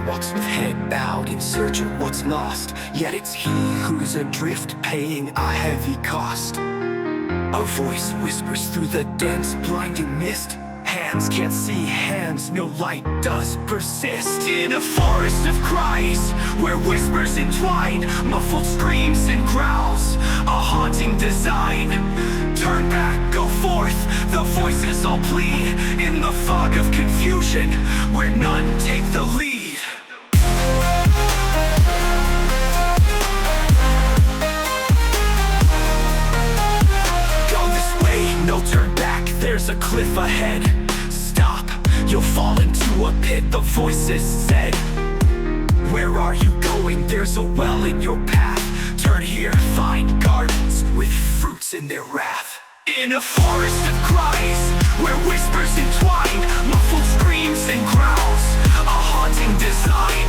walks with head bowed in search of what's lost, yet it's he who's adrift paying a heavy cost. A voice whispers through the dense blinding mist. Hands can't see hands, no light does persist. In a forest of cries, where whispers entwine, muffled screams and growls, a haunting design. Turn back, go forth, the voices all plead. In the fog of confusion, where none take the lead. No turn back, there's a cliff ahead. Stop, you'll fall into a pit, the voices said. Where are you going? There's a well in your path. Turn here, find gardens with fruits in their wrath. In a forest of cries, where whispers entwine, muffled screams and growls, a haunting design.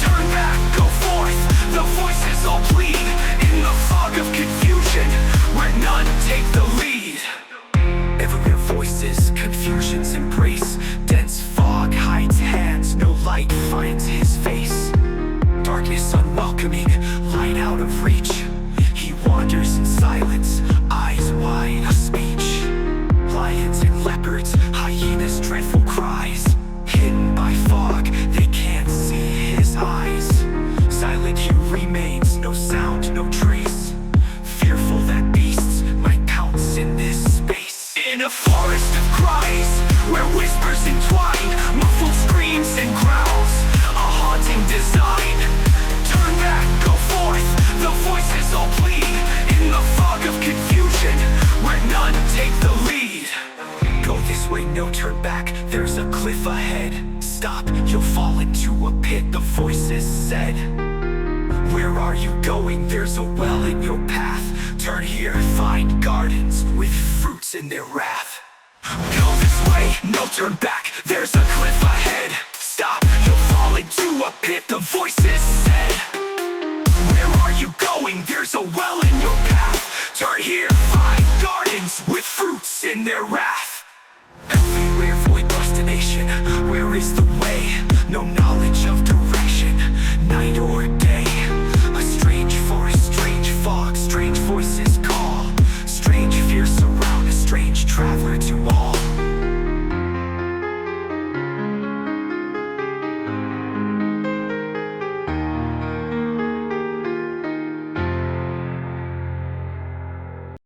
Turn back, go forth, the voices all plead. In the fog of confusion, where none take the lead. Everywhere voices, confusions embrace. Dense fog hides hands, no light finds his face. Darkness unwelcoming, light out of reach. He wanders in silence, eyes wide of speech. Lions and leopards, hyenas, dreadful cries. Hidden by fog, they can't see his eyes. Silent he remains, no sound, no trace. Fearful that beasts might pounce in this space. In a forest of cries, where whispers entwine, muffled screams and growls, a haunting design. Turn back, go forth, the voices all plead. In the fog of confusion, where none take the lead. Go this way, no turn back, there's a cliff ahead. Stop, you'll fall into a pit, the voices said. Where are you going? There's a well in your path. Turn here, find gardens with fruits in their wrath. Go this way, no turn back, there's a cliff ahead. Stop, you'll fall into a pit, the voices said. Where are you going? There's a well in your path. Turn here, find gardens with fruits in their wrath. Everywhere void destination, where is the way? No knowledge,